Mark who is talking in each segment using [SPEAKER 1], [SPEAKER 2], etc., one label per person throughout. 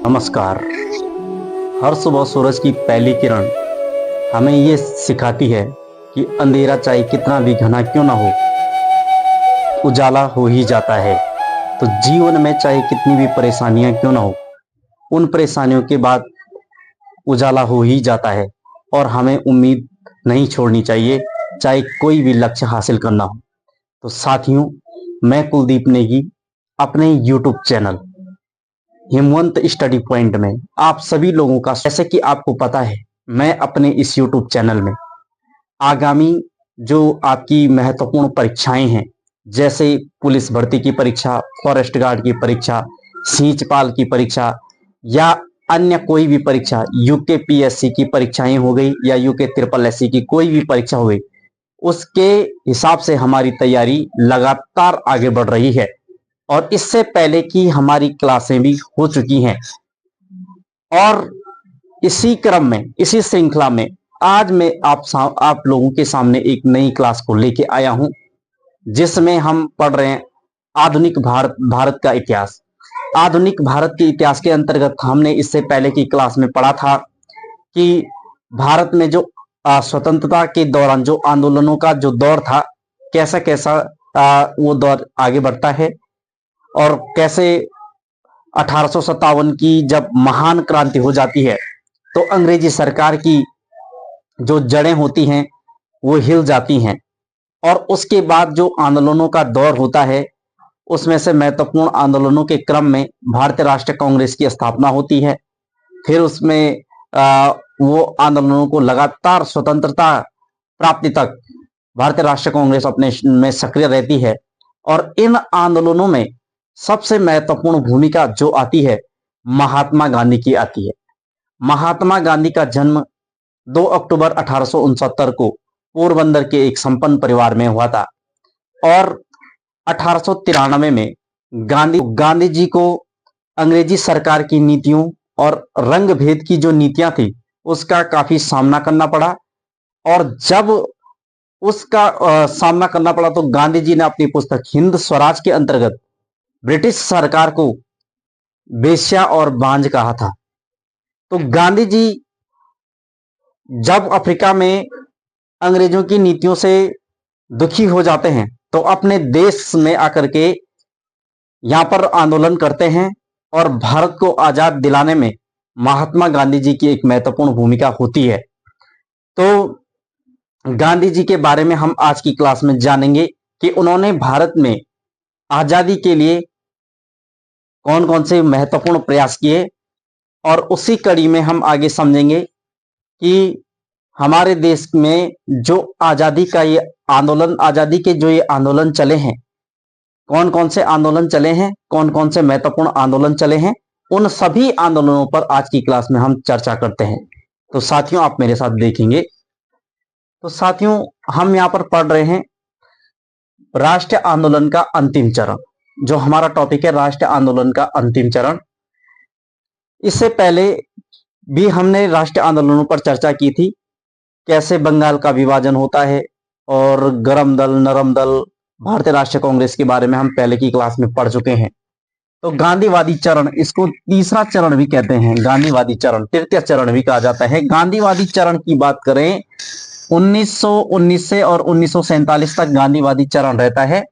[SPEAKER 1] नमस्कार। हर सुबह सूरज की पहली किरण हमें ये सिखाती है कि अंधेरा चाहे कितना भी घना क्यों ना हो, उजाला हो ही जाता है। तो जीवन में चाहे कितनी भी परेशानियां क्यों ना हो, उन परेशानियों के बाद उजाला हो ही जाता है और हमें उम्मीद नहीं छोड़नी चाहिए, चाहे कोई भी लक्ष्य हासिल करना हो। तो साथियों, मैं कुलदीप नेगी अपने YouTube चैनल हिमवंत स्टडी पॉइंट में आप सभी लोगों का, जैसे कि आपको पता है, मैं अपने इस YouTube चैनल में आगामी जो आपकी महत्वपूर्ण परीक्षाएं हैं, जैसे पुलिस भर्ती की परीक्षा, फॉरेस्ट गार्ड की परीक्षा, सींचपाल की परीक्षा या अन्य कोई भी परीक्षा, यूके की परीक्षाएं हो गई या यूके ट्रिपल एस की कोई भी परीक्षा हो गई, उसके हिसाब से हमारी तैयारी लगातार आगे बढ़ रही है। और इससे पहले की हमारी क्लासें भी हो चुकी हैं और इसी क्रम में, इसी श्रृंखला में आज मैं आप लोगों के सामने एक नई क्लास को लेके आया हूं, जिसमें हम पढ़ रहे हैं आधुनिक भारत का इतिहास। आधुनिक भारत के इतिहास के अंतर्गत हमने इससे पहले की क्लास में पढ़ा था कि भारत में जो स्वतंत्रता के दौरान जो आंदोलनों का जो दौर था, कैसा कैसा वो दौर आगे बढ़ता है और कैसे 1857 की जब महान क्रांति हो जाती है तो अंग्रेजी सरकार की जो जड़ें होती हैं वो हिल जाती हैं। और उसके बाद जो आंदोलनों का दौर होता है, उसमें से महत्वपूर्ण आंदोलनों के क्रम में भारतीय राष्ट्रीय कांग्रेस की स्थापना होती है। फिर उसमें वो आंदोलनों को लगातार स्वतंत्रता प्राप्ति तक भारतीय राष्ट्रीय कांग्रेस अपने में सक्रिय रहती है। और इन आंदोलनों में सबसे महत्वपूर्ण भूमिका जो आती है, महात्मा गांधी की आती है। महात्मा गांधी का जन्म 2 अक्टूबर 1869 को पोरबंदर के एक संपन्न परिवार में हुआ था और 1893 में गांधी जी को अंग्रेजी सरकार की नीतियों और रंग भेद की जो नीतियां थी उसका काफी सामना करना पड़ा। और जब उसका सामना करना पड़ा तो गांधी जी ने अपनी पुस्तक हिंद स्वराज के अंतर्गत ब्रिटिश सरकार को वेश्या और बांझ कहा था। तो गांधी जी जब अफ्रीका में अंग्रेजों की नीतियों से दुखी हो जाते हैं तो अपने देश में आकर के यहां पर आंदोलन करते हैं और भारत को आजाद दिलाने में महात्मा गांधी जी की एक महत्वपूर्ण भूमिका होती है। तो गांधी जी के बारे में हम आज की क्लास में जानेंगे कि उन्होंने भारत में आजादी के लिए कौन कौन से महत्वपूर्ण प्रयास किए, और उसी कड़ी में हम आगे समझेंगे कि हमारे देश में जो आजादी का ये आंदोलन, आजादी के जो ये आंदोलन चले हैं, कौन कौन से आंदोलन चले हैं, कौन कौन से महत्वपूर्ण आंदोलन चले हैं, उन सभी आंदोलनों पर आज की क्लास में हम चर्चा करते हैं। तो साथियों, आप मेरे साथ देखेंगे। तो साथियों, हम यहां पर पढ़ रहे हैं राष्ट्रीय आंदोलन का अंतिम चरण। जो हमारा टॉपिक है राष्ट्रीय आंदोलन का अंतिम चरण। इससे पहले भी हमने राष्ट्रीय आंदोलनों पर चर्चा की थी, कैसे बंगाल का विभाजन होता है और गरम दल, नरम दल, भारतीय राष्ट्रीय कांग्रेस के बारे में हम पहले की क्लास में पढ़ चुके हैं। तो गांधीवादी चरण, इसको तीसरा चरण भी कहते हैं, गांधीवादी चरण, तृतीय चरण भी कहा जाता है। गांधीवादी चरण की बात करें 1919 से और 1947 तक गांधीवादी चरण रहता है।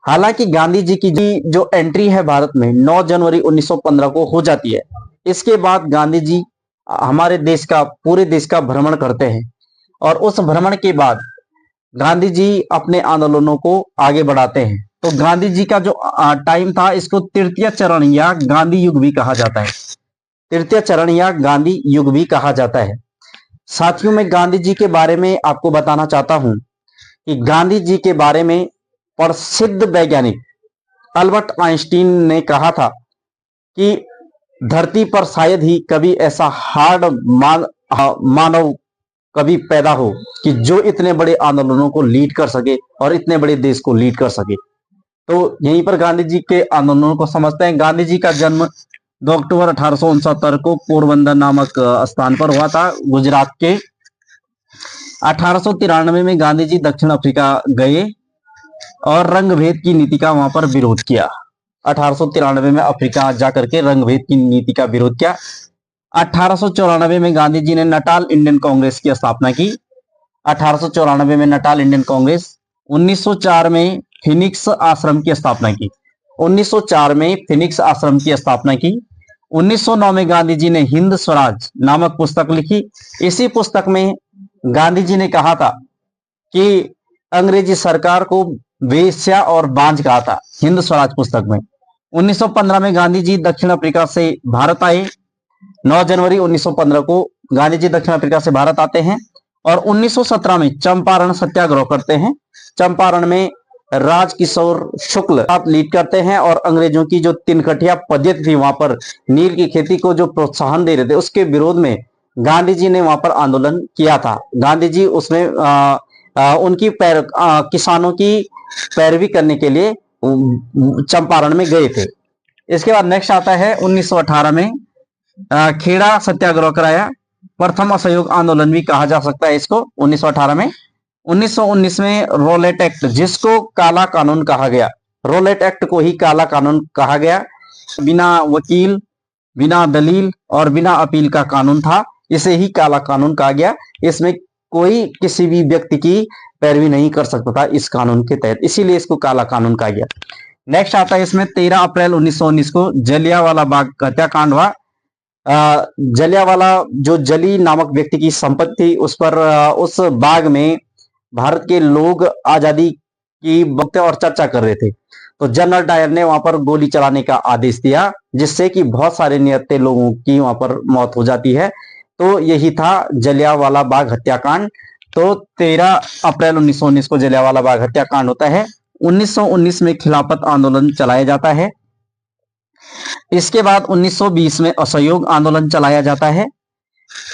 [SPEAKER 1] हालांकि गांधी जी की जो एंट्री है भारत में 9 जनवरी 1915 को हो जाती है। इसके बाद गांधी जी हमारे देश का, पूरे देश का भ्रमण करते हैं और उस भ्रमण के बाद गांधी जी अपने आंदोलनों को आगे बढ़ाते हैं। तो गांधी जी का जो टाइम था, इसको तृतीय चरण या गांधी युग भी कहा जाता है। तृतीय चरण या गांधी युग भी कहा जाता है। साथियों, मैं गांधी जी के बारे में आपको बताना चाहता हूं कि गांधी जी के बारे में प्रसिद्ध वैज्ञानिक अल्बर्ट आइंस्टीन ने कहा था कि धरती पर शायद ही कभी ऐसा हार्ड मानव कभी पैदा हो कि जो इतने बड़े आंदोलनों को लीड कर सके और इतने बड़े देश को लीड कर सके। तो यहीं पर गांधी जी के आंदोलनों को समझते हैं। गांधी जी का जन्म 2 अक्टूबर 1869 को पोरबंदर नामक स्थान पर हुआ था, गुजरात के। 1893 में गांधी जी दक्षिण अफ्रीका गए और रंग भेद की नीति का वहां पर विरोध किया। 1893 में अफ्रीका जाकर के रंगभेद की नीति का विरोध किया। 1894 में गांधी जी ने नटाल इंडियन कांग्रेस की स्थापना की। 1894 में नटाल इंडियन कांग्रेस। 1904 में फिनिक्स आश्रम की स्थापना की। 1904 में फिनिक्स आश्रम की स्थापना की। 1909 में गांधी जी ने हिंद स्वराज नामक पुस्तक लिखी। इसी पुस्तक में गांधी जी ने कहा था कि अंग्रेजी सरकार को वेश्या और बांझ कहा था, हिंद स्वराज पुस्तक में। 1915 में गांधी जी दक्षिण अफ्रीका से भारत आए। 9 जनवरी 1915 को गांधी जी दक्षिण अफ्रीका से भारत आते हैं और 1917 में चंपारण सत्याग्रह करते हैं। चंपारण में राजकिशोर शुक्ल लीड करते हैं और अंग्रेजों की जो तिनकटिया पद्धति थी, वहां पर नील की खेती को जो प्रोत्साहन दे रहे थे, उसके विरोध में गांधी जी ने वहां पर आंदोलन किया था। गांधी जी उसमें उनकी किसानों की पैरवी करने के लिए चंपारण में गए थे। इसके बाद नेक्स्ट आता है 1918 में खेड़ा सत्याग्रह कराया। प्रथम असहयोग आंदोलन भी कहा जा सकता है इसको 1918 में। 1919 में रोलेट एक्ट, जिसको काला कानून कहा गया, रोलेट एक्ट को ही काला कानून कहा गया। बिना वकील, बिना दलील और बिना अपील का कानून था, इसे ही काला कानून कहा गया। इसमें कोई किसी भी व्यक्ति की पैरवी नहीं कर सकता था इस कानून के तहत, इसीलिए इसको काला कानून कहा गया। नेक्स्ट आता है इसमें 13 अप्रैल 1919 को जलियांवाला बाग हत्याकांड हुआ। जलियांवाला जो जली नामक व्यक्ति की संपत्ति थी, उस पर उस बाग में भारत के लोग आजादी की वक्त और चर्चा कर रहे थे, तो जनरल डायर ने वहां पर गोली चलाने का आदेश दिया, जिससे कि बहुत सारे निहत्थे लोगों की वहां पर मौत हो जाती है। तो यही था जलियांवाला बाग हत्याकांड। तो 13 अप्रैल 1919 को जलियांवाला बाग हत्याकांड होता है। 1919 में खिलाफत आंदोलन चलाया जाता है। इसके बाद 1920 में असहयोग आंदोलन चलाया जाता है।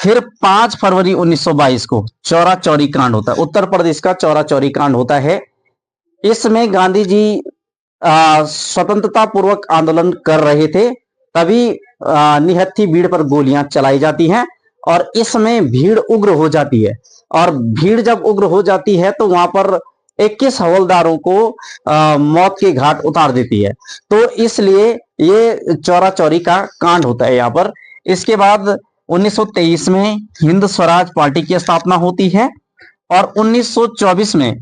[SPEAKER 1] फिर 5 फरवरी 1922 को चौरा चौरी कांड होता है, उत्तर प्रदेश का चौरा चौरी कांड होता है। इसमें गांधी जी स्वतंत्रता पूर्वक आंदोलन कर रहे थे, तभी निहत्थी भीड़ पर गोलियां चलाई जाती हैं और इसमें भीड़ उग्र हो जाती है। और भीड़ जब उग्र हो जाती है तो वहां पर 21 हवलदारों को मौत के घाट उतार देती है। तो इसलिए ये चौरा चौरी का कांड होता है यहाँ पर। इसके बाद 1923 में हिंद स्वराज पार्टी की स्थापना होती है और 1924 में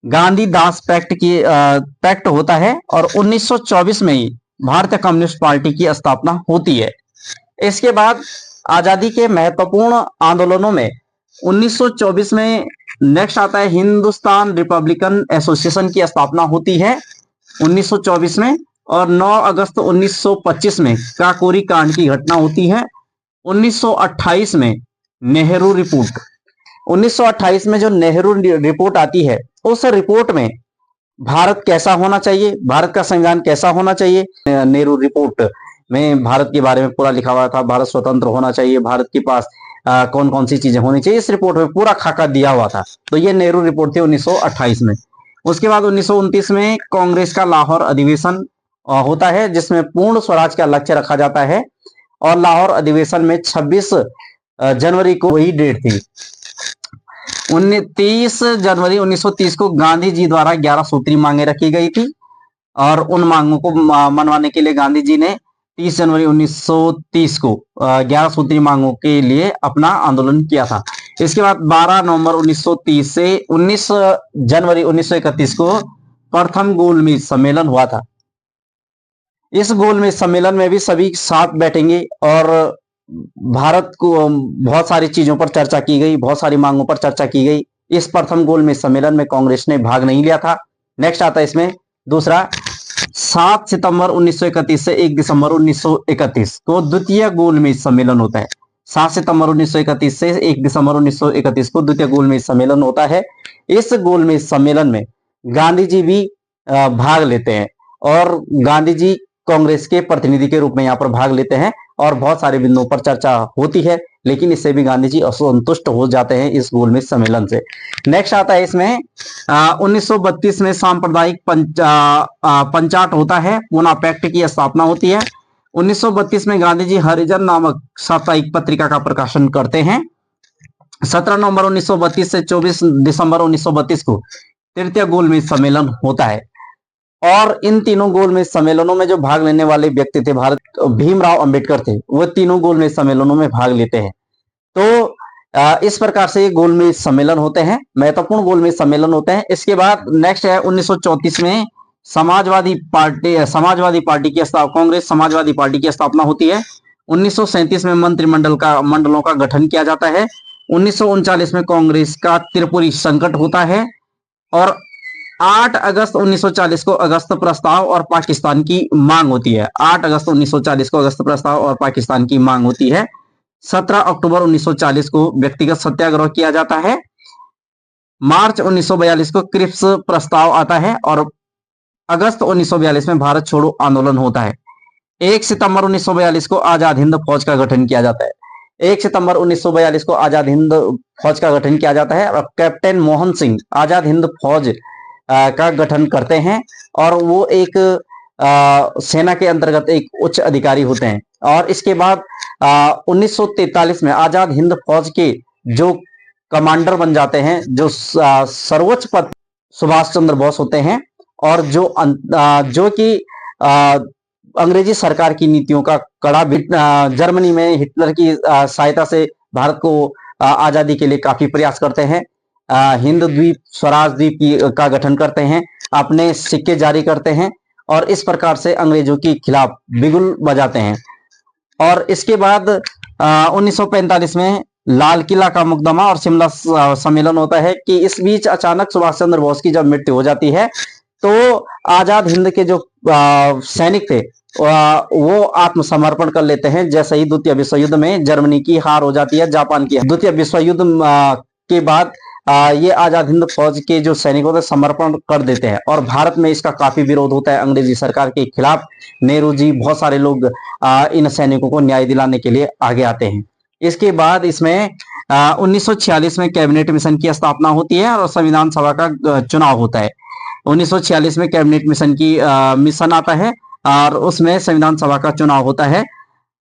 [SPEAKER 1] गांधी दास पैक्ट होता है और 1924 में ही भारतीय कम्युनिस्ट पार्टी की स्थापना होती है। इसके बाद आजादी के महत्वपूर्ण आंदोलनों में 1924 में नेक्स्ट आता है हिंदुस्तान रिपब्लिकन एसोसिएशन की स्थापना होती है 1924 में। और 9 अगस्त 1925 में काकोरी कांड की घटना होती है। 1928 में नेहरू रिपोर्ट, 1928 में जो नेहरू रिपोर्ट आती है, उस रिपोर्ट में भारत कैसा होना चाहिए, भारत का संविधान कैसा होना चाहिए, नेहरू रिपोर्ट में भारत के बारे में पूरा लिखा हुआ था। भारत स्वतंत्र होना चाहिए, भारत के पास कौन कौन सी चीजें होनी चाहिए, इस रिपोर्ट में पूरा खाका दिया हुआ था। तो ये नेहरू रिपोर्ट थी 1928 में। उसके बाद 1929 में कांग्रेस का लाहौर अधिवेशन होता है, जिसमें पूर्ण स्वराज का लक्ष्य रखा जाता है और लाहौर अधिवेशन में 26 जनवरी को वही डेट थी। 30 जनवरी 1930 को गांधी जी द्वारा 11 सूत्री मांगे रखी गई थी और उन मांगों को मनवाने के लिए गांधी जी ने 30 जनवरी 1930 को 11 सूत्री मांगों के लिए अपना आंदोलन किया था। इसके बाद 12 नवंबर 1930 से 19 जनवरी 1931 को प्रथम गोलमेज सम्मेलन हुआ था। इस गोलमेज सम्मेलन में भी सभी साथ बैठेंगे और भारत को बहुत सारी चीजों पर चर्चा की गई, बहुत सारी मांगों पर चर्चा की गई। इस प्रथम गोलमेज सम्मेलन में कांग्रेस ने भाग नहीं लिया था। नेक्स्ट आता है इसमें दूसरा, 7 सितंबर 1931 से 1 दिसंबर 1931 को द्वितीय गोलमेज सम्मेलन होता है। 7 सितंबर 1931 से 1 दिसंबर 1931 को द्वितीय गोलमेज सम्मेलन होता है। इस गोलमेज सम्मेलन में गांधी जी भी भाग लेते हैं और गांधी जी कांग्रेस के प्रतिनिधि के रूप में यहाँ पर भाग लेते हैं और बहुत सारे बिंदुओं पर चर्चा होती है, लेकिन इससे भी गांधी जी असंतुष्ट हो जाते हैं इस गोलमेज सम्मेलन से। नेक्स्ट आता है इसमें 1932 में सांप्रदायिक पंचाट होता है, पूना पैक्ट की स्थापना होती है। 1932 में गांधी जी हरिजन नामक साप्ताहिक पत्रिका का प्रकाशन करते हैं। 17 नवंबर 1932 से 24 दिसंबर 1932 को तृतीय गोलमेज सम्मेलन होता है और इन तीनों गोलमेज सम्मेलनों में जो भाग लेने वाले व्यक्ति थे, भारत भीमराव अंबेडकर थे, वो तीनों गोलमेज सम्मेलनों में भाग लेते हैं। तो इस प्रकार से ये गोलमेज सम्मेलन होते हैं, महत्वपूर्ण गोलमेज सम्मेलन होते हैं। इसके बाद नेक्स्ट है 1934 में समाजवादी पार्टी की कांग्रेस समाजवादी पार्टी की स्थापना होती है। 1937 में मंडलों का गठन किया जाता है। 1939 में कांग्रेस का त्रिपुरी संकट होता है और 8 अगस्त 1940 को अगस्त प्रस्ताव और पाकिस्तान की मांग होती है। 8 अगस्त 1940 को अगस्त प्रस्ताव और पाकिस्तान की मांग होती है। 17 अक्टूबर 1940 को व्यक्तिगत सत्याग्रह किया जाता है। मार्च 1942 को क्रिप्स प्रस्ताव आता है और अगस्त 1942 में भारत छोड़ो आंदोलन होता है। 1 सितंबर 1942 को आजाद हिंद फौज का गठन किया जाता है। 1 सितंबर 1942 को आजाद हिंद फौज का गठन किया जाता है और कैप्टन मोहन सिंह आजाद हिंद फौज का गठन करते हैं और वो एक सेना के अंतर्गत एक उच्च अधिकारी होते हैं। और इसके बाद 1943 में आजाद हिंद फौज के जो कमांडर बन जाते हैं, जो सर्वोच्च पद सुभाष चंद्र बोस होते हैं और जो कि अंग्रेजी सरकार की नीतियों का कड़ा जर्मनी में हिटलर की सहायता से भारत को आजादी के लिए काफी प्रयास करते हैं। हिंद द्वीप स्वराज द्वीप का गठन करते हैं, अपने सिक्के जारी करते हैं और इस प्रकार से अंग्रेजों के खिलाफ बिगुल बजाते हैं। और इसके बाद 1945 में लाल किला का मुकदमा और शिमला सम्मेलन होता है कि इस बीच अचानक सुभाष चंद्र बोस की जब मृत्यु हो जाती है तो आजाद हिंद के जो सैनिक थे वो आत्मसमर्पण कर लेते हैं। जैसे ही द्वितीय विश्व युद्ध में जर्मनी की हार हो जाती है, जापान की द्वितीय विश्व युद्ध के बाद ये आजाद हिंद फौज के जो सैनिकों थे समर्पण कर देते हैं और भारत में इसका काफी विरोध होता है अंग्रेजी सरकार के खिलाफ। नेहरू जी, बहुत सारे लोग इन सैनिकों को न्याय दिलाने के लिए आगे आते हैं। इसके बाद इसमें 1946 में कैबिनेट मिशन की स्थापना होती है और संविधान सभा का चुनाव होता है। 1946 में कैबिनेट मिशन की मिशन आता है और उसमें संविधान सभा का चुनाव होता है।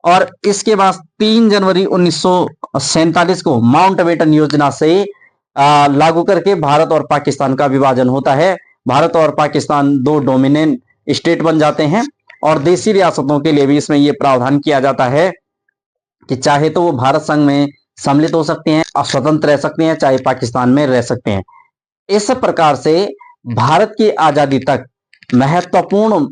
[SPEAKER 1] और इसके बाद 3 जनवरी 1947 को माउंटबेटन योजना से लागू करके भारत और पाकिस्तान का विभाजन होता है। भारत और पाकिस्तान 2 डोमिनेंट स्टेट बन जाते हैं और देशी रियासतों के लिए भी इसमें यह प्रावधान किया जाता है कि चाहे तो वो भारत संघ में सम्मिलित हो सकते हैं, स्वतंत्र रह सकते हैं, चाहे पाकिस्तान में रह सकते हैं। इस प्रकार से भारत की आजादी तक महत्वपूर्ण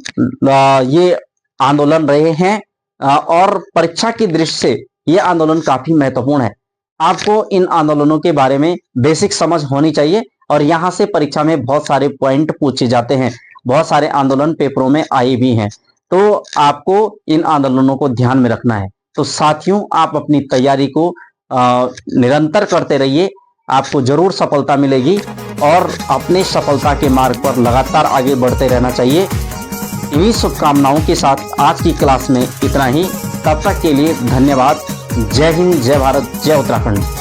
[SPEAKER 1] ये आंदोलन रहे हैं और परीक्षा की दृष्टि से ये आंदोलन काफी महत्वपूर्ण है। आपको इन आंदोलनों के बारे में बेसिक समझ होनी चाहिए और यहाँ से परीक्षा में बहुत सारे पॉइंट पूछे जाते हैं, बहुत सारे आंदोलन पेपरों में आए भी हैं, तो आपको इन आंदोलनों को ध्यान में रखना है। तो साथियों, आप अपनी तैयारी को निरंतर करते रहिए, आपको जरूर सफलता मिलेगी और अपनी सफलता के मार्ग पर लगातार आगे बढ़ते रहना चाहिए। इन्हीं शुभकामनाओं के साथ आज की क्लास में इतना ही। तब तक के लिए धन्यवाद। जय हिंद, जय भारत, जय उत्तराखंड।